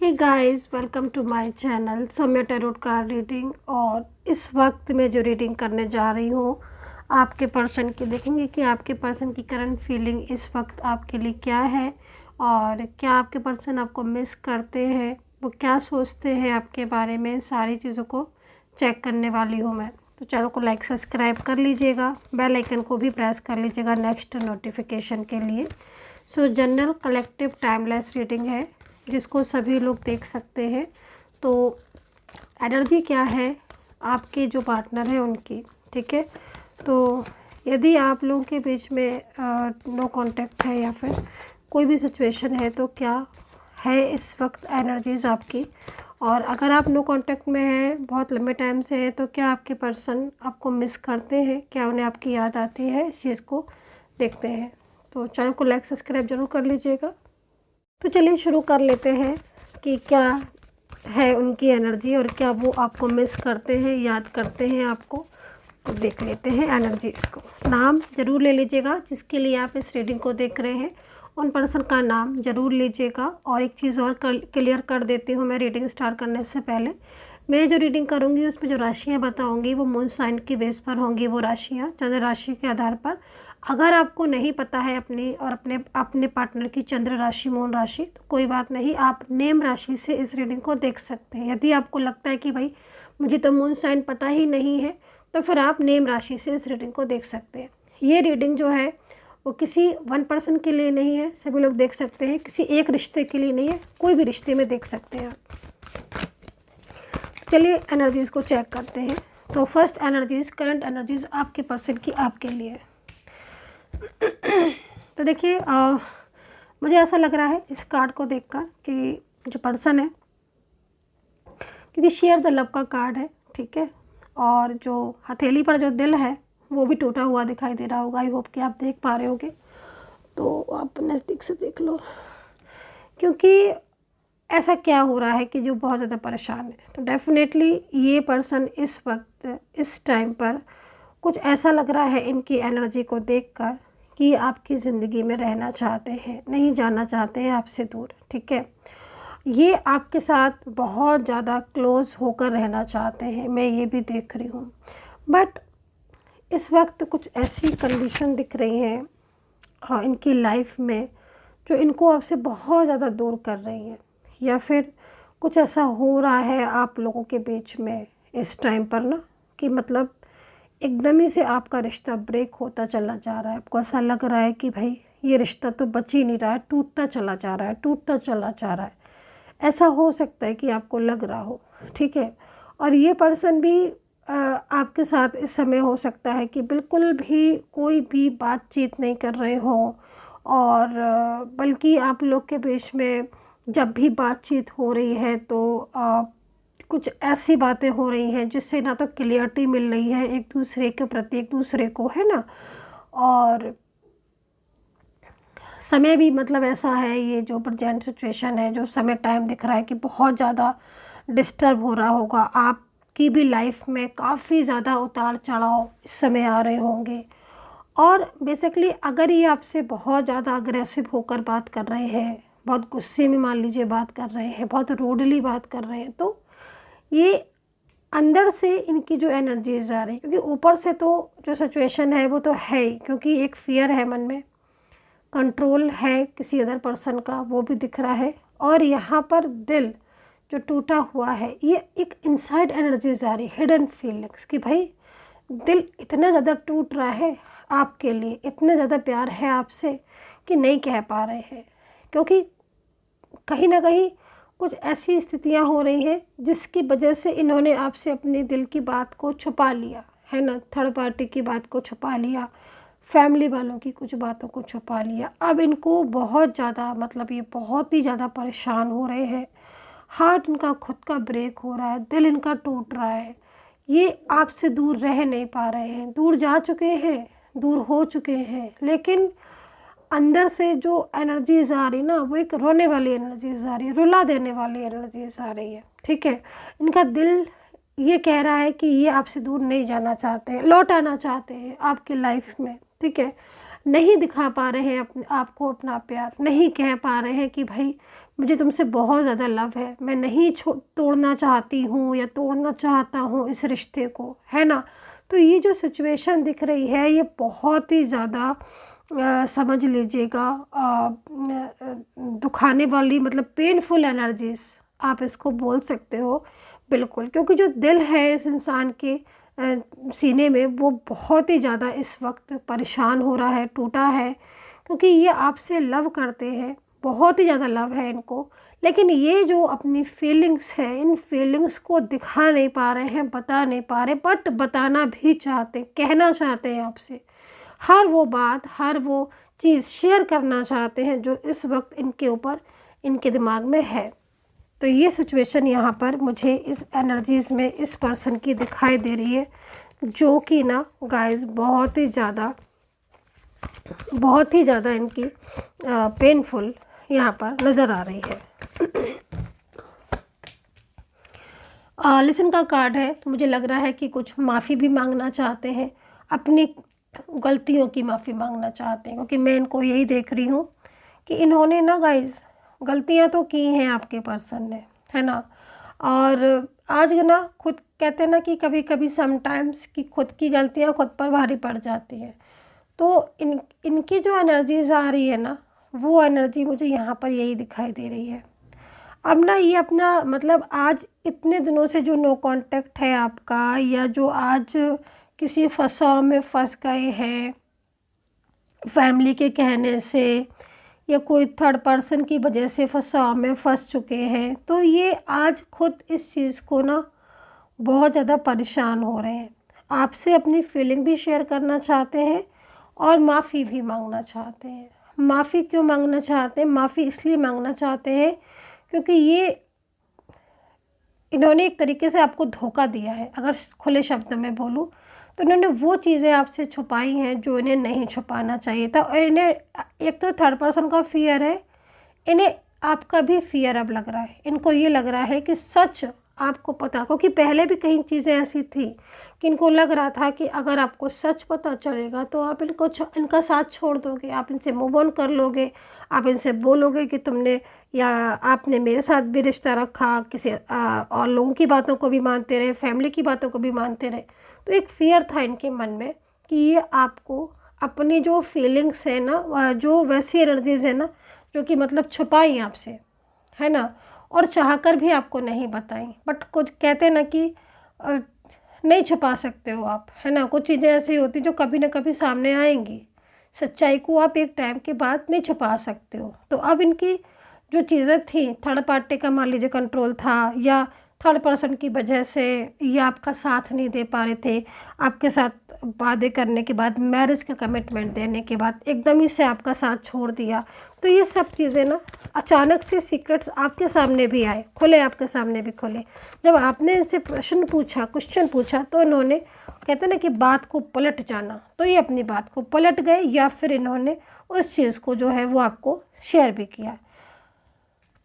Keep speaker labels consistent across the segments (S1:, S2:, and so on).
S1: Hey guys, welcome to my channel Saumya tarot card reading. और इस वक्त मैं जो रीडिंग करने जा रही हूँ आपके पर्सन की, देखेंगे कि आपके पर्सन की करंट फीलिंग इस वक्त आपके लिए क्या है और क्या आपके पर्सन आपको मिस करते हैं, वो क्या सोचते हैं आपके बारे में। सारी चीज़ों को चेक करने वाली हूँ मैं। तो चैनल को लाइक सब्सक्राइब कर लीजिएगा, बेल आइकन को भी प्रेस कर लीजिएगा नेक्स्ट नोटिफिकेशन के लिए। सो जनरल कलेक्टिव टाइमलेस रीडिंग है जिसको सभी लोग देख सकते हैं। तो एनर्जी क्या है आपके जो पार्टनर है उनकी, ठीक है। तो यदि आप लोगों के बीच में नो कांटेक्ट है या फिर कोई भी सिचुएशन है तो क्या है इस वक्त एनर्जीज आपकी। और अगर आप नो कांटेक्ट में हैं, बहुत लंबे टाइम से है, तो क्या आपके पर्सन आपको मिस करते हैं, क्या उन्हें आपकी याद आती है, इस चीज़ को देखते हैं। तो चैनल को लाइक सब्सक्राइब जरूर कर लीजिएगा। तो चलिए शुरू कर लेते हैं कि क्या है उनकी एनर्जी और क्या वो आपको मिस करते हैं, याद करते हैं आपको। तो देख लेते हैं एनर्जीज़ को। नाम ज़रूर ले लीजिएगा जिसके लिए आप इस रीडिंग को देख रहे हैं, उन पर्सन का नाम ज़रूर लीजिएगा। और एक चीज़ और क्लियर कर देती हूँ मैं रीडिंग स्टार्ट करने से पहले। मैं जो रीडिंग करूँगी उसमें जो राशियाँ बताऊँगी वो मून साइन की बेस पर होंगी, वो राशियाँ चंद्र राशि के आधार पर। अगर आपको नहीं पता है अपनी और अपने पार्टनर की चंद्र राशि मून राशि, तो कोई बात नहीं, आप नेम राशि से इस रीडिंग को देख सकते हैं। यदि आपको लगता है कि भाई मुझे तो मून साइन पता ही नहीं है, तो फिर आप नेम राशि से इस रीडिंग को देख सकते हैं। ये रीडिंग जो है वो किसी वन पर्सन के लिए नहीं है, सभी लोग देख सकते हैं। किसी एक रिश्ते के लिए नहीं है, कोई भी रिश्ते में देख सकते हैं आप। चलिए एनर्जीज़ को चेक करते हैं। तो फर्स्ट एनर्जीज़, करंट एनर्जीज़ आपके पर्सन की आपके लिए। तो देखिए मुझे ऐसा लग रहा है इस कार्ड को देखकर कि जो पर्सन है, क्योंकि शेयर द लव का कार्ड है, ठीक है। और जो हथेली पर जो दिल है वो भी टूटा हुआ दिखाई दे रहा होगा। आई होप कि आप देख पा रहे होगे, तो आप नज़दीक से देख लो। क्योंकि ऐसा क्या हो रहा है कि जो बहुत ज़्यादा परेशान है, तो डेफिनेटली ये पर्सन इस वक्त इस टाइम पर कुछ ऐसा लग रहा है इनकी एनर्जी को देखकर कि आपकी ज़िंदगी में रहना चाहते हैं, नहीं जाना चाहते हैं आपसे दूर, ठीक है। ये आपके साथ बहुत ज़्यादा क्लोज़ होकर रहना चाहते हैं, मैं ये भी देख रही हूँ। बट इस वक्त कुछ ऐसी कंडीशन दिख रही हैं इनकी लाइफ में जो इनको आपसे बहुत ज़्यादा दूर कर रही हैं, या फिर कुछ ऐसा हो रहा है आप लोगों के बीच में इस टाइम पर ना कि मतलब एकदम ही से आपका रिश्ता ब्रेक होता चला जा रहा है। आपको ऐसा लग रहा है कि भाई ये रिश्ता तो बच ही नहीं रहा है, टूटता चला जा रहा है, टूटता चला जा रहा है। ऐसा हो सकता है कि आपको लग रहा हो, ठीक है। और ये पर्सन भी आपके साथ इस समय हो सकता है कि बिल्कुल भी कोई भी बातचीत नहीं कर रहे हो, और बल्कि आप लोग के बीच में जब भी बातचीत हो रही है तो कुछ ऐसी बातें हो रही हैं जिससे ना तो क्लियरिटी मिल रही है एक दूसरे के प्रति, एक दूसरे को, है ना। और समय भी मतलब ऐसा है, ये जो प्रेजेंट सिचुएशन है, जो समय टाइम दिख रहा है कि बहुत ज़्यादा डिस्टर्ब हो रहा होगा। आपकी भी लाइफ में काफ़ी ज़्यादा उतार चढ़ाव इस समय आ रहे होंगे। और बेसिकली अगर ये आपसे बहुत ज़्यादा अग्रेसिव होकर बात कर रहे हैं, बहुत गुस्से में मान लीजिए बात कर रहे हैं, बहुत रूडली बात कर रहे हैं, तो ये अंदर से इनकी जो एनर्जीज आ रही है, क्योंकि ऊपर से तो जो सिचुएशन है वो तो है ही, क्योंकि एक फियर है मन में, कंट्रोल है किसी अदर पर्सन का, वो भी दिख रहा है। और यहाँ पर दिल जो टूटा हुआ है, ये एक इनसाइड एनर्जीज आ रही है, हिडन फीलिंग्स, कि भाई दिल इतना ज़्यादा टूट रहा है आपके लिए, इतना ज़्यादा प्यार है आपसे कि नहीं कह पा रहे हैं, क्योंकि कहीं ना कहीं कुछ ऐसी स्थितियां हो रही हैं जिसकी वजह से इन्होंने आपसे अपने दिल की बात को छुपा लिया है ना। थर्ड पार्टी की बात को छुपा लिया, फैमिली वालों की कुछ बातों को छुपा लिया। अब इनको बहुत ज़्यादा मतलब ये बहुत ही ज़्यादा परेशान हो रहे हैं। हार्ट इनका खुद का ब्रेक हो रहा है, दिल इनका टूट रहा है। ये आपसे दूर रह नहीं पा रहे हैं, दूर जा चुके हैं, दूर हो चुके हैं, लेकिन अंदर से जो एनर्जीज आ रही ना, वो एक रोने वाली एनर्जीज आ रही है, रुला देने वाली एनर्जीज आ रही है, ठीक है। इनका दिल ये कह रहा है कि ये आपसे दूर नहीं जाना चाहते हैं, लौट आना चाहते हैं आपकी लाइफ में, ठीक है। नहीं दिखा पा रहे हैं अपने आपको अपना प्यार, नहीं कह पा रहे हैं कि भाई मुझे तुमसे बहुत ज़्यादा लव है, मैं नहीं तोड़ना चाहती हूँ या तोड़ना चाहता हूँ इस रिश्ते को, है ना। तो ये जो सिचुएशन दिख रही है ये बहुत ही ज़्यादा समझ लीजिएगा दुखाने वाली, मतलब पेनफुल एनर्जीज आप इसको बोल सकते हो बिल्कुल, क्योंकि जो दिल है इस इंसान के सीने में वो बहुत ही ज़्यादा इस वक्त परेशान हो रहा है, टूटा है, क्योंकि ये आपसे लव करते हैं, बहुत ही ज़्यादा लव है इनको। लेकिन ये जो अपनी फीलिंग्स है, इन फीलिंग्स को दिखा नहीं पा रहे हैं, बता नहीं पा रहे, बट बताना भी चाहते, कहना चाहते हैं आपसे हर वो बात, हर वो चीज़ शेयर करना चाहते हैं जो इस वक्त इनके ऊपर, इनके दिमाग में है। तो ये सिचुएशन यहाँ पर मुझे इस एनर्जीज़ में इस पर्सन की दिखाई दे रही है, जो कि ना गाइस बहुत ही ज़्यादा इनकी पेनफुल यहाँ पर नज़र आ रही है। लिसन का कार्ड है, तो मुझे लग रहा है कि कुछ माफ़ी भी मांगना चाहते हैं, अपनी गलतियों की माफ़ी मांगना चाहते हैं, क्योंकि मैं इनको यही देख रही हूँ कि इन्होंने ना गाइस गलतियाँ तो की हैं आपके पर्सन ने, है ना। और आज ना खुद कहते हैं ना कि कभी कभी समटाइम्स कि खुद की गलतियाँ खुद पर भारी पड़ जाती हैं। तो इनकी जो एनर्जीज आ रही है ना, वो एनर्जी मुझे यहाँ पर यही दिखाई दे रही है। अब ना ये अपना मतलब आज इतने दिनों से जो नो कांटेक्ट है आपका, या जो आज किसी फसाव में फंस गए हैं फैमिली के कहने से, या कोई थर्ड पर्सन की वजह से फसाव में फंस चुके हैं, तो ये आज खुद इस चीज़ को ना बहुत ज़्यादा परेशान हो रहे हैं, आपसे अपनी फीलिंग भी शेयर करना चाहते हैं और माफ़ी भी मांगना चाहते हैं। माफ़ी क्यों मांगना चाहते हैं? माफ़ी इसलिए मांगना चाहते हैं क्योंकि ये इन्होंने एक तरीके से आपको धोखा दिया है, अगर खुले शब्द में बोलूँ तो इन्होंने वो चीज़ें आपसे छुपाई हैं जो इन्हें नहीं छुपाना चाहिए था। और इन्हें एक तो थर्ड पर्सन का फियर है, इन्हें आपका भी फियर अब लग रहा है, इनको ये लग रहा है कि सच आपको पता, क्योंकि पहले भी कई चीज़ें ऐसी थी कि इनको लग रहा था कि अगर आपको सच पता चलेगा तो आप इनका साथ छोड़ दोगे, आप इनसे मूव ऑन कर लोगे, आप इनसे बोलोगे कि तुमने या आपने मेरे साथ भी रिश्ता रखा, किसी और लोगों की बातों को भी मानते रहे, फैमिली की बातों को भी मानते रहे। तो एक फियर था इनके मन में कि ये आपको अपनी जो फीलिंग्स है ना, जो वैसी एनर्जीज़ है ना जो कि मतलब छुपाई आपसे, है ना, और चाहकर भी आपको नहीं बताई, बट कुछ कहते हैं ना कि नहीं छुपा सकते हो आप, है ना। कुछ चीज़ें ऐसी होती जो कभी ना कभी सामने आएंगी, सच्चाई को आप एक टाइम के बाद नहीं छुपा सकते हो। तो अब इनकी जो चीज़ें थी, थर्ड पार्टी का मान लीजिए कंट्रोल था, या थर्ड पर्सन की वजह से ये आपका साथ नहीं दे पा रहे थे, आपके साथ वादे करने के बाद, मैरिज का कमिटमेंट देने के बाद एकदम ही से आपका साथ छोड़ दिया। तो ये सब चीज़ें ना अचानक से सीक्रेट्स आपके सामने भी आए, खुले, आपके सामने भी खुले। जब आपने इनसे क्वेश्चन पूछा तो इन्होंने कहते ना कि बात को पलट जाना, तो ये अपनी बात को पलट गए, या फिर इन्होंने उस चीज़ को जो है वो आपको शेयर भी किया।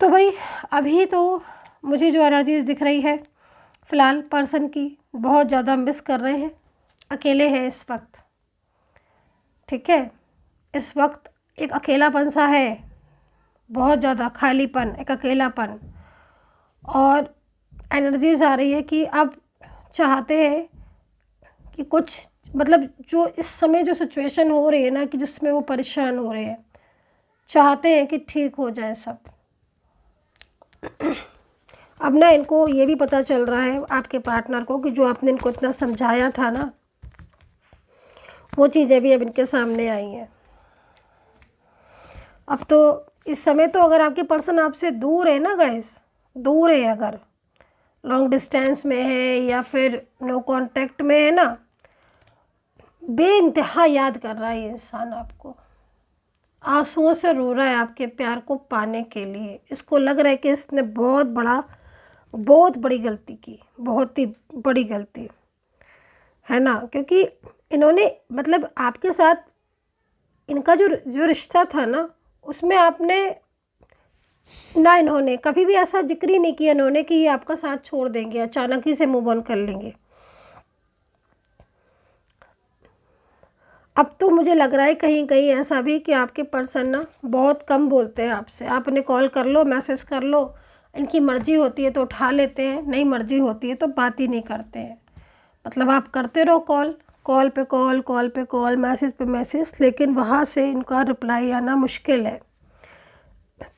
S1: तो भाई अभी तो मुझे जो एनर्जीज दिख रही है फ़िलहाल पर्सन की, बहुत ज़्यादा मिस कर रहे हैं, अकेले हैं इस वक्त, ठीक है। इस वक्त एक अकेलापन सा है, बहुत ज़्यादा खालीपन, एक अकेलापन, और एनर्जीज आ रही है कि अब चाहते हैं कि कुछ मतलब जो इस समय जो सिचुएशन हो रही है ना कि जिसमें वो परेशान हो रहे हैं, चाहते हैं कि ठीक हो जाए सब। अब ना इनको ये भी पता चल रहा है आपके पार्टनर को कि जो आपने इनको इतना समझाया था ना, वो चीज़ें भी अब इनके सामने आई हैं। अब तो इस समय तो अगर आपके पर्सन आपसे दूर है ना गाइस, दूर है, अगर लॉन्ग डिस्टेंस में है या फिर नो कांटेक्ट में है ना, बेइंतहा याद कर रहा है ये इंसान आपको, आंसुओं से रो रहा है आपके प्यार को पाने के लिए। इसको लग रहा है कि इसने बहुत बड़ी गलती की, बहुत ही बड़ी गलती, है ना। क्योंकि इन्होंने मतलब आपके साथ इनका जो रिश्ता था ना, उसमें आपने ना, इन्होंने कभी भी ऐसा जिक्र ही नहीं किया इन्होंने कि ये आपका साथ छोड़ देंगे, अचानक ही से मूव ऑन कर लेंगे। अब तो मुझे लग रहा है कहीं कहीं ऐसा भी कि आपके पर्सन ना बहुत कम बोलते हैं आपसे। आपने कॉल कर लो, मैसेज कर लो, इनकी मर्ज़ी होती है तो उठा लेते हैं, नहीं मर्ज़ी होती है तो बात ही नहीं करते हैं। मतलब आप करते रहो कॉल, कॉल पे कॉल, कॉल पे कॉल, मैसेज पे मैसेज, लेकिन वहाँ से इनका रिप्लाई आना मुश्किल है।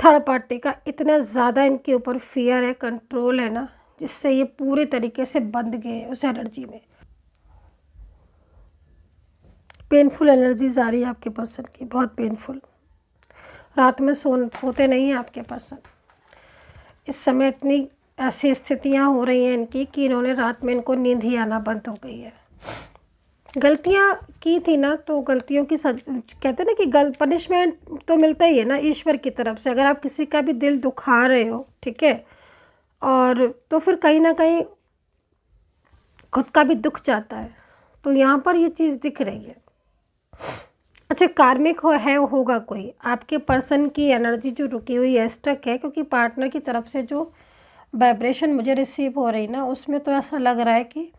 S1: थर्ड पार्टी का इतना ज़्यादा इनके ऊपर फियर है, कंट्रोल है ना, जिससे ये पूरे तरीके से बंध गए हैं उस एनर्जी में। पेनफुल एनर्जीज आ रही है आपके पर्सन की, बहुत पेनफुल। रात में सोते नहीं हैं आपके पर्सन। इस समय इतनी ऐसी स्थितियां हो रही हैं इनकी कि इन्होंने रात में इनको नींद ही आना बंद हो गई है। गलतियां की थी ना, तो गलतियों की कहते हैं ना कि पनिशमेंट तो मिलता ही है ना ईश्वर की तरफ से। अगर आप किसी का भी दिल दुखा रहे हो, ठीक है, और तो फिर कहीं ना कहीं खुद का भी दुख जाता है। तो यहाँ पर ये चीज़ दिख रही है। अच्छा, कार्मिक होगा कोई आपके पर्सन की एनर्जी जो रुकी हुई है, स्टक है, क्योंकि पार्टनर की तरफ से जो वाइब्रेशन मुझे रिसीव हो रही ना, उसमें तो ऐसा लग रहा है कि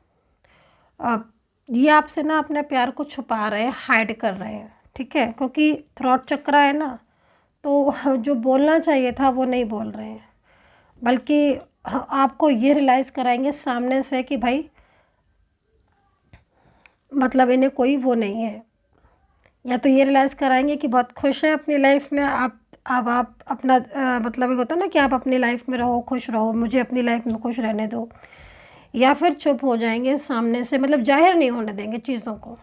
S1: ये आपसे ना अपने प्यार को छुपा रहे हैं, हाइड कर रहे हैं, ठीक है, क्योंकि थ्रॉट चक्र है ना, तो जो बोलना चाहिए था वो नहीं बोल रहे हैं, बल्कि आपको ये रियलाइज़ कराएंगे सामने से कि भाई मतलब इन्हें कोई वो नहीं है, या तो ये रियलाइज़ कराएंगे कि बहुत खुश हैं अपनी लाइफ में। आप अपना मतलब ये होता है ना कि आप अपनी लाइफ में रहो, खुश रहो, मुझे अपनी लाइफ में खुश रहने दो, या फिर चुप हो जाएंगे सामने से, मतलब जाहिर नहीं होने देंगे चीज़ों को,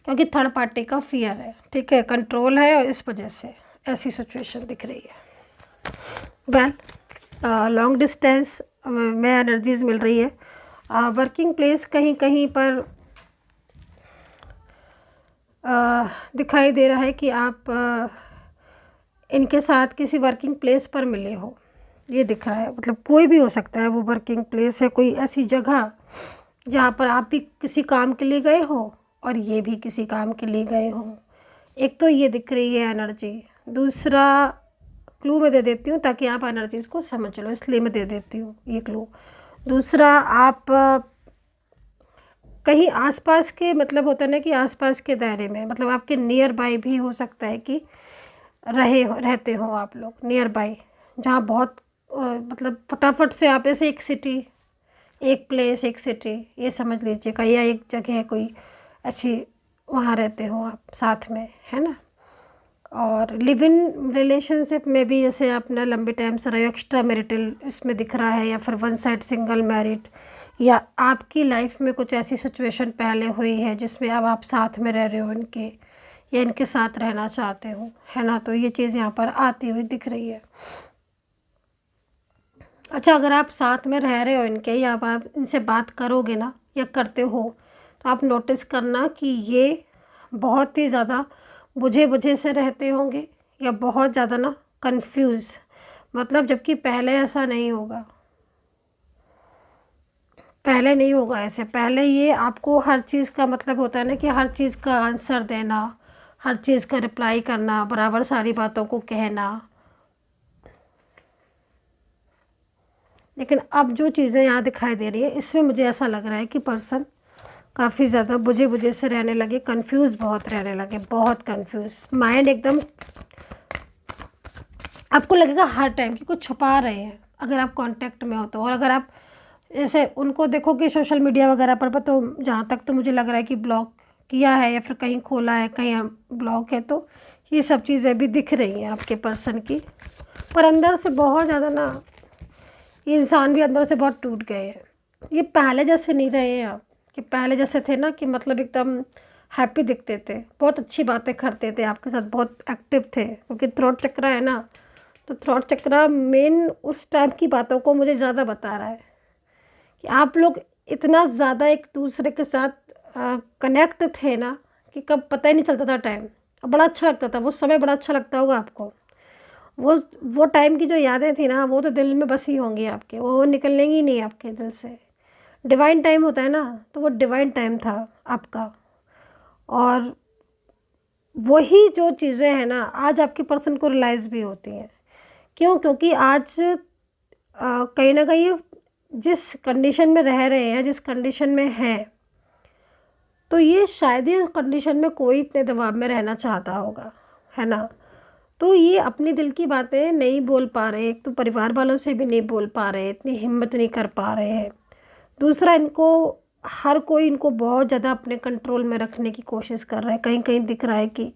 S1: क्योंकि थर्ड पार्टी का फियर है, ठीक है, कंट्रोल है, और इस वजह से ऐसी सिचुएशन दिख रही है। वेल, लॉन्ग डिस्टेंस में एनर्जीज मिल रही है। वर्किंग प्लेस कहीं कहीं पर दिखाई दे रहा है कि आप इनके साथ किसी वर्किंग प्लेस पर मिले हो, ये दिख रहा है। मतलब कोई भी हो सकता है, वो वर्किंग प्लेस है कोई ऐसी जगह जहाँ पर आप भी किसी काम के लिए गए हो और ये भी किसी काम के लिए गए हो। एक तो ये दिख रही है एनर्जी। दूसरा क्लू मैं दे देती हूँ ताकि आप एनर्जीज को समझ लो, इसलिए मैं दे देती हूँ ये क्लू। दूसरा, आप कहीं आसपास के, मतलब होता है ना कि आसपास के दायरे में, मतलब आपके नियर बाय भी हो सकता है कि रहते हो आप लोग नियर बाय, जहाँ बहुत मतलब फटाफट से आप ऐसे एक सिटी, एक प्लेस, एक सिटी, ये समझ लीजिएगा, या एक जगह कोई ऐसी, वहाँ रहते हो आप साथ में, है ना। और लिव इन रिलेशनशिप में भी जैसे अपना लंबे टाइम से रहे, एक्स्ट्रा मैरिटल इसमें दिख रहा है, या फिर वन साइड सिंगल मैरिड, या आपकी लाइफ में कुछ ऐसी सिचुएशन पहले हुई है जिसमें अब आप साथ में रह रहे हो इनके, या इनके साथ रहना चाहते हो, है ना। तो ये चीज़ यहाँ पर आती हुई दिख रही है। अच्छा, अगर आप साथ में रह रहे हो इनके, या आप इनसे बात करोगे ना या करते हो, तो आप नोटिस करना कि ये बहुत ही ज़्यादा बुझे बुझे से रहते होंगे, या बहुत ज़्यादा ना कंफ्यूज, मतलब जबकि पहले ऐसा नहीं होगा, पहले नहीं होगा ऐसे। पहले ये आपको हर चीज़ का, मतलब होता है ना कि हर चीज़ का आंसर देना, हर चीज़ का रिप्लाई करना, बराबर सारी बातों को कहना। लेकिन अब जो चीज़ें यहाँ दिखाई दे रही है, इसमें मुझे ऐसा लग रहा है कि पर्सन काफ़ी ज़्यादा बुझे बुझे से रहने लगे, कंफ्यूज बहुत रहने लगे, बहुत कंफ्यूज, माइंड एकदम, आपको लगेगा हर टाइम कि कुछ छुपा रहे हैं अगर आप कांटेक्ट में हो तो। और अगर आप जैसे उनको देखो कि सोशल मीडिया वगैरह पर तो जहाँ तक तो मुझे लग रहा है कि ब्लॉक किया है, या फिर कहीं खोला है, कहीं ब्लॉक है, तो ये सब चीज़ें भी दिख रही हैं आपके पर्सन की। पर अंदर से बहुत ज़्यादा ना, ये इंसान भी अंदर से बहुत टूट गए हैं। ये पहले जैसे नहीं रहे हैं आप, कि पहले जैसे थे ना कि मतलब एकदम हैप्पी दिखते थे, बहुत अच्छी बातें करते थे आपके साथ, बहुत एक्टिव थे, क्योंकि थ्रॉट चक्र है ना, तो थ्रॉट चक्र मेन उस टाइप की बातों को मुझे ज़्यादा बता रहा है कि आप लोग इतना ज़्यादा एक दूसरे के साथ कनेक्ट थे ना कि कब पता ही नहीं चलता था टाइम, और बड़ा अच्छा लगता था वो समय, बड़ा अच्छा लगता होगा आपको। वो टाइम की जो यादें थी ना, वो तो दिल में बसी होंगी आपके, वो निकलेंगी नहीं आपके दिल से। डिवाइन टाइम होता है ना, तो वो डिवाइन टाइम था आपका। और वही जो चीज़ें हैं ना, आज आपके पर्सन को रियलाइज़ भी होती हैं। क्यों? क्योंकि आज कहीं ना कहीं जिस कंडीशन में रह रहे हैं, जिस कंडीशन में हैं, तो ये शायद ही कंडीशन में कोई इतने दबाव में रहना चाहता होगा, है ना। तो ये अपनी दिल की बातें नहीं बोल पा रहे, एक तो परिवार वालों से भी नहीं बोल पा रहे, इतनी हिम्मत नहीं कर पा रहे हैं। दूसरा, इनको हर कोई इनको बहुत ज़्यादा अपने कंट्रोल में रखने की कोशिश कर रहा है। कहीं कहीं दिख रहा है कि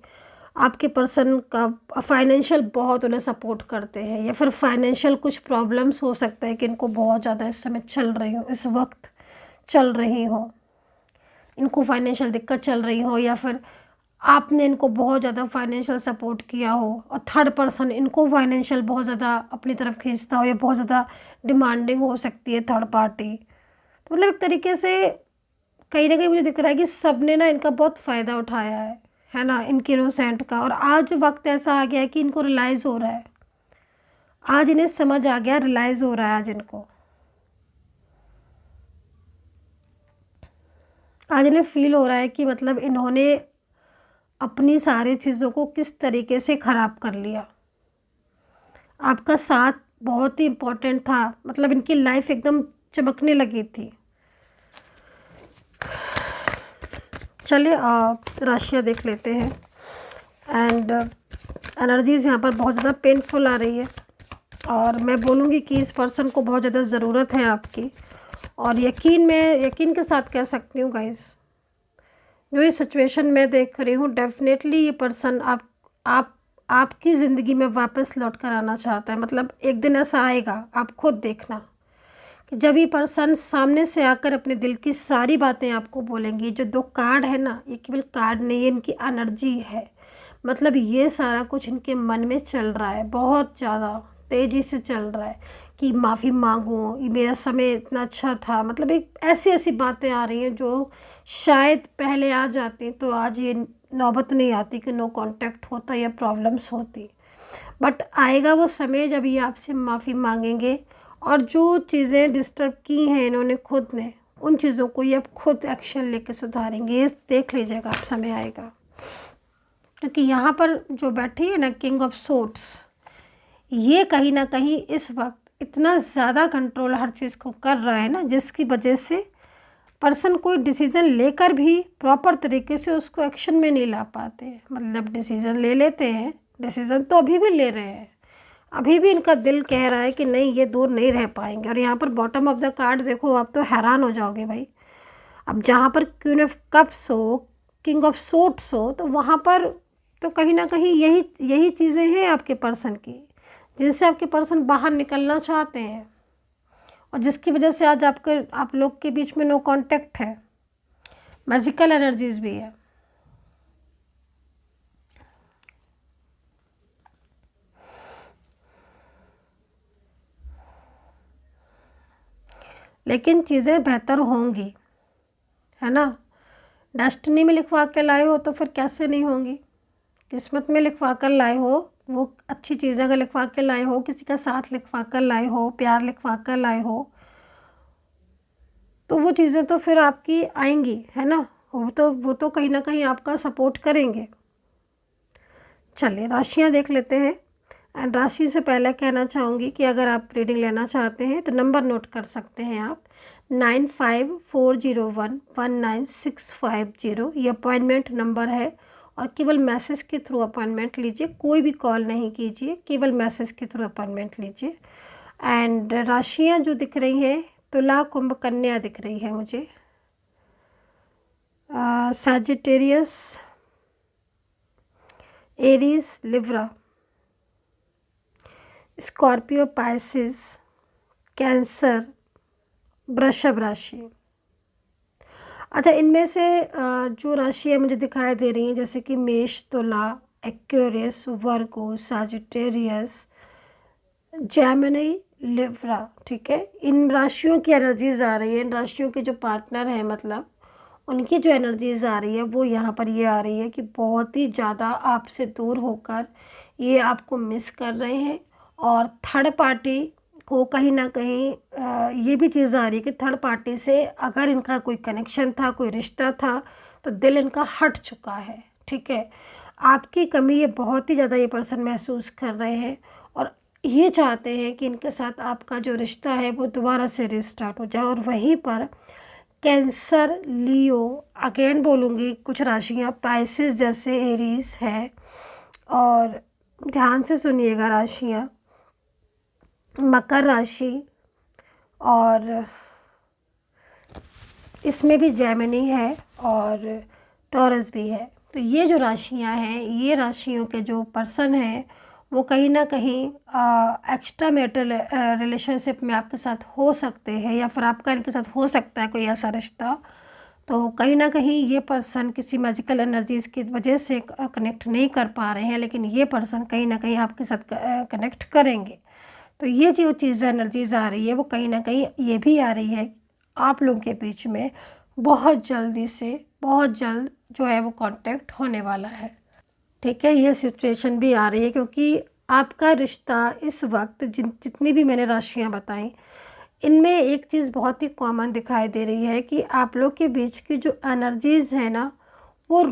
S1: आपके पर्सन का फाइनेंशियल बहुत उन्हें सपोर्ट करते हैं, या फिर फाइनेंशियल कुछ प्रॉब्लम्स हो सकता है कि इनको बहुत ज़्यादा इस समय चल रही हो, इस वक्त चल रही हो, इनको फाइनेंशियल दिक्कत चल रही हो, या फिर आपने इनको बहुत ज़्यादा फाइनेंशियल सपोर्ट किया हो और थर्ड पर्सन इनको फाइनेंशियल बहुत ज़्यादा अपनी तरफ खींचता हो, या बहुत ज़्यादा डिमांडिंग हो सकती है थर्ड पार्टी। तो मतलब एक तरीके से कहीं ना कहीं मुझे दिख रहा है कि सबने ना इनका बहुत फ़ायदा उठाया है ना, इनके इनोसेंट का। और आज वक्त ऐसा आ गया है कि इनको रियलाइज़ हो रहा है, आज इन्हें समझ आ गया, रियलाइज़ हो रहा है आज इनको, आज इन्हें फील हो रहा है कि मतलब इन्होंने अपनी सारी चीज़ों को किस तरीके से ख़राब कर लिया। आपका साथ बहुत ही इम्पोर्टेंट था, मतलब इनकी लाइफ एकदम चमकने लगी थी। चलिए राशियाँ देख लेते हैं। एंड एनर्जीज़ यहाँ पर बहुत ज़्यादा पेनफुल आ रही है, और मैं बोलूँगी कि इस पर्सन को बहुत ज़्यादा ज़रूरत है आपकी। और यकीन के साथ कह सकती हूँ गाइस, जो ये सिचुएशन मैं देख रही हूँ, डेफिनेटली ये पर्सन आपकी ज़िंदगी में वापस लौट कर आना चाहता है। मतलब एक दिन ऐसा आएगा, आप खुद देखना, कि जब ये पर्सन सामने से आकर अपने दिल की सारी बातें आपको बोलेंगी। जो 2 कार्ड है ना, ये केवल कार्ड नहीं है, इनकी एनर्जी है। मतलब ये सारा कुछ इनके मन में चल रहा है, बहुत ज़्यादा तेज़ी से चल रहा है कि माफ़ी मांगो, ये मेरा समय इतना अच्छा था। मतलब एक ऐसी ऐसी बातें आ रही हैं जो शायद पहले आ जाती तो आज ये नौबत नहीं आती कि नो कांटेक्ट होता या प्रॉब्लम्स होती। बट आएगा वो समय जब ये आपसे माफ़ी मांगेंगे, और जो चीज़ें डिस्टर्ब की हैं इन्होंने खुद ने, उन चीज़ों को ये अब खुद एक्शन लेके सुधारेंगे। ये देख लीजिएगा, आप समय आएगा। क्योंकि यहाँ पर जो बैठी है ना, किंग ऑफ सोर्ड्स, ये कहीं ना कहीं इस वक्त इतना ज़्यादा कंट्रोल हर चीज़ को कर रहा है ना, जिसकी वजह से पर्सन कोई डिसीज़न लेकर भी प्रॉपर तरीके से उसको एक्शन में नहीं ला पाते हैं। मतलब डिसीज़न ले लेते हैं, डिसीज़न तो अभी भी ले रहे हैं, अभी भी इनका दिल कह रहा है कि नहीं, ये दूर नहीं रह पाएंगे। और यहाँ पर बॉटम ऑफ द कार्ड देखो, आप तो हैरान हो जाओगे भाई। अब जहाँ पर क्वीन ऑफ कप्स हो, किंग ऑफ सोर्ड्स हो, तो वहाँ पर तो कहीं ना कहीं यही चीज़ें हैं आपके पर्सन की, जिनसे आपके पर्सन बाहर निकलना चाहते हैं, और जिसकी वजह से आज आप लोग के बीच में नो कांटेक्ट है। मैजिकल एनर्जीज भी है। लेकिन चीज़ें बेहतर होंगी, है ना। डेस्टिनी में लिखवा के लाए हो तो फिर कैसे नहीं होंगी। किस्मत में लिखवा कर लाए हो, वो अच्छी चीज़ें अगर लिखवा के लाए हो, किसी का साथ लिखवा कर लाए हो, प्यार लिखवा कर लाए हो, तो वो चीज़ें तो फिर आपकी आएंगी, है ना। वो तो कहीं ना कहीं आपका सपोर्ट करेंगे। चलिए राशियाँ देख लेते हैं। एंड राशि से पहले कहना चाहूँगी कि अगर आप रीडिंग लेना चाहते हैं तो नंबर नोट कर सकते हैं आप, 9540119650। ये अपॉइंटमेंट नंबर है, और केवल मैसेज के थ्रू अपॉइंटमेंट लीजिए, कोई भी कॉल नहीं कीजिए, केवल मैसेज के थ्रू अपॉइंटमेंट लीजिए। एंड राशियाँ जो दिख रही हैं, तुला, कुंभ, कन्या दिख रही है मुझे, Sagittarius, Aries, Libra, Scorpio, Pisces, cancer, वृषभ राशि। अच्छा, इनमें से जो राशियाँ मुझे दिखाई दे रही हैं, जैसे कि मेष, तुला, एक्वेरियस, वर्गो, सैजिटेरियस, जेमिनी, लिब्रा, ठीक है। इन राशियों की एनर्जीज आ रही है, इन राशियों के जो पार्टनर हैं, मतलब उनकी जो एनर्जीज आ रही है वो यहाँ पर ये आ रही है कि बहुत ही ज़्यादा आपसे दूर होकर ये आपको मिस कर रहे हैं। और थर्ड पार्टी को कहीं ना कहीं ये भी चीज़ आ रही है कि थर्ड पार्टी से अगर इनका कोई कनेक्शन था, कोई रिश्ता था, तो दिल इनका हट चुका है, ठीक है। आपकी कमी ये बहुत ही ज़्यादा ये पर्सन महसूस कर रहे हैं, और ये चाहते हैं कि इनके साथ आपका जो रिश्ता है वो दोबारा से रिस्टार्ट हो जाए। और वहीं पर कैंसर, लियो, अगेन बोलूँगी कुछ राशियाँ पाइसेस जैसे एरीज है, और ध्यान से सुनिएगा राशियाँ, मकर राशि, और इसमें भी जेमिनी है और टॉरस भी है। तो ये जो राशियां हैं, ये राशियों के जो पर्सन हैं वो कहीं ना कहीं एक्स्ट्रा मैरिटल रिलेशनशिप में आपके साथ हो सकते हैं, या फिर आपका इनके साथ हो सकता है कोई ऐसा रिश्ता। तो कहीं ना कहीं ये पर्सन किसी मैजिकल एनर्जीज़ की वजह से कनेक्ट नहीं कर पा रहे हैं, लेकिन ये पर्सन कहीं ना कहीं आपके साथ कनेक्ट करेंगे। तो ये जो चीज़ एनर्जीज आ रही है वो कहीं ना कहीं ये भी आ रही है आप लोगों के बीच में बहुत जल्दी से बहुत जल्द जो है वो कांटेक्ट होने वाला है। ठीक है, ये सिचुएशन भी आ रही है क्योंकि आपका रिश्ता इस वक्त जितनी भी मैंने राशियाँ बताई, इनमें एक चीज़ बहुत ही कॉमन दिखाई दे रही है कि आप लोग के बीच की जो एनर्जीज़ है ना, वो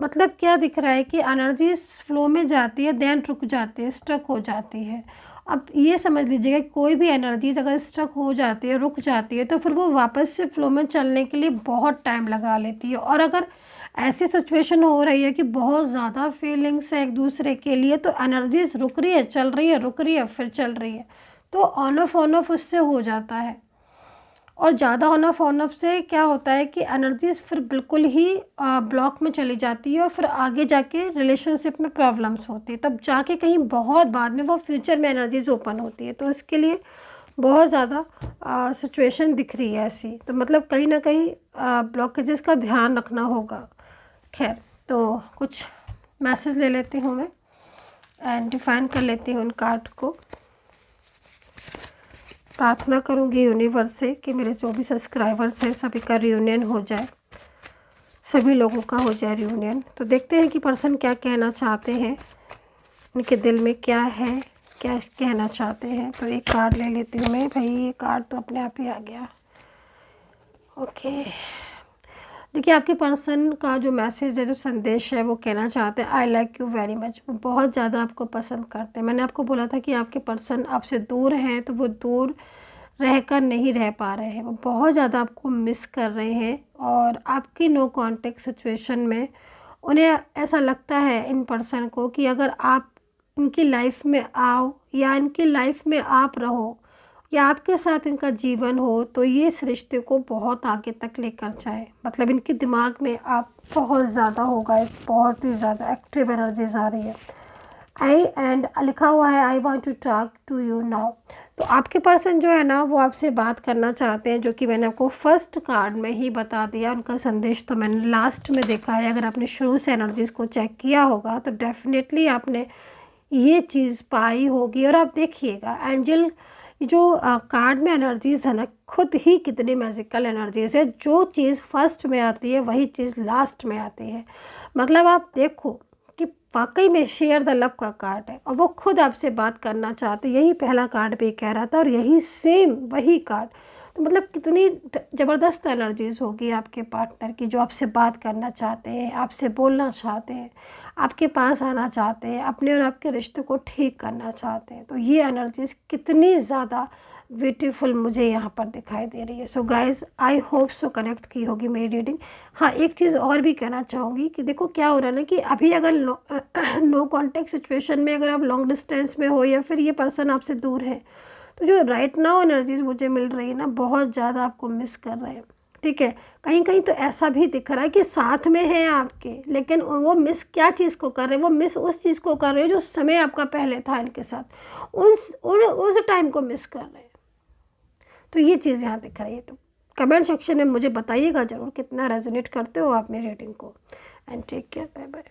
S1: मतलब क्या दिख रहा है कि एनर्जीज फ्लो में जाती है, देन रुक जाती है, स्ट्रक हो जाती है। अब ये समझ लीजिएगा कोई भी एनर्जीज अगर स्ट्रक हो जाती है, रुक जाती है, तो फिर वो वापस से फ्लो में चलने के लिए बहुत टाइम लगा लेती है। और अगर ऐसी सिचुएशन हो रही है कि बहुत ज़्यादा फीलिंग्स है एक दूसरे के लिए, तो एनर्जीज रुक रही है, चल रही है, रुक रही है, फिर चल रही है, तो ऑन ऑफ उससे हो जाता है। और ज़्यादा ऑन ऑफ से क्या होता है कि एनर्जीज फिर बिल्कुल ही ब्लॉक में चली जाती है, और फिर आगे जाके रिलेशनशिप में प्रॉब्लम्स होती है, तब जाके कहीं बहुत बाद में वो फ्यूचर में एनर्जीज ओपन होती है। तो इसके लिए बहुत ज़्यादा सिचुएशन दिख रही है ऐसी, तो मतलब कहीं ना कहीं ब्लॉकेजेस का ध्यान रखना होगा। खैर, तो कुछ मैसेज ले लेती हूँ मैं एंड डिफाइन कर लेती हूँ उन कार्ड को। प्रार्थना करूँगी यूनिवर्स से कि मेरे जो भी सब्सक्राइबर्स हैं सभी का रियूनियन हो जाए, सभी लोगों का हो जाए रियूनियन। तो देखते हैं कि पर्सन क्या कहना चाहते हैं, उनके दिल में क्या है, क्या कहना चाहते हैं। तो एक कार्ड ले लेती हूँ मैं। भाई ये कार्ड तो अपने आप ही आ गया। ओके, देखिए आपके पर्सन का जो मैसेज है, जो संदेश है, वो कहना चाहते हैं I like you very much. वो बहुत ज़्यादा आपको पसंद करते हैं। मैंने आपको बोला था कि आपके पर्सन आपसे दूर हैं, तो वो दूर रहकर नहीं रह पा रहे हैं, वो बहुत ज़्यादा आपको मिस कर रहे हैं। और आपकी नो कांटेक्ट सिचुएशन में उन्हें ऐसा लगता है इन पर्सन को कि अगर आप इनकी लाइफ में आओ या इनकी लाइफ में आप रहो या आपके साथ इनका जीवन हो, तो ये इस रिश्ते को बहुत आगे तक लेकर जाए। मतलब इनके दिमाग में आप बहुत ज़्यादा होगा, इस बहुत ही ज़्यादा एक्टिव एनर्जीज आ रही है। आई एंड लिखा हुआ है I want to talk to you now. तो आपके पर्सन जो है ना, वो आपसे बात करना चाहते हैं, जो कि मैंने आपको फर्स्ट कार्ड में ही बता दिया। उनका संदेश तो मैंने लास्ट में देखा है। अगर आपने शुरू से एनर्जीज़ को चेक किया होगा तो डेफिनेटली आपने ये चीज़ पाई होगी। और आप देखिएगा एंजल जो कार्ड में एनर्जीज़ है ना, खुद ही कितनी मैजिकल एनर्जीज़ है। जो चीज़ फर्स्ट में आती है वही चीज़ लास्ट में आती है। मतलब आप देखो कि वाकई में शेयर द लव का कार्ड है, और वो खुद आपसे बात करना चाहते। यही पहला कार्ड भी कह रहा था, और यही सेम वही कार्ड। तो मतलब कितनी ज़बरदस्त एनर्जीज़ होगी आपके पार्टनर की, जो आपसे बात करना चाहते हैं, आपसे बोलना चाहते हैं, आपके पास आना चाहते हैं, अपने और आपके रिश्ते को ठीक करना चाहते हैं। तो ये एनर्जीज़ कितनी ज़्यादा ब्यूटीफुल मुझे यहाँ पर दिखाई दे रही है। So guys, I hope so connect की होगी मेरी रीडिंग। हाँ, एक चीज़ और भी कहना चाहूँगी कि देखो क्या हो रहा है ना, कि अभी अगर नो कॉन्टेक्ट सिचुएशन में अगर आप लॉन्ग डिस्टेंस में हो या फिर ये पर्सन आपसे दूर है, तो जो राइट नाउ एनर्जीज मुझे मिल रही है ना, बहुत ज़्यादा आपको मिस कर रहे हैं। ठीक है, कहीं कहीं तो ऐसा भी दिख रहा है कि साथ में है आपके, लेकिन वो मिस क्या चीज़ को कर रहे हैं, वो मिस उस चीज़ को कर रहे हैं जो समय आपका पहले था इनके साथ, उस टाइम को मिस कर रहे हैं। तो ये चीज़ यहाँ दिख रही है। तो कमेंट सेक्शन में मुझे बताइएगा ज़रूर कितना रेजोनेट करते हो आप मेरी रीडिंग को। And take care, bye bye.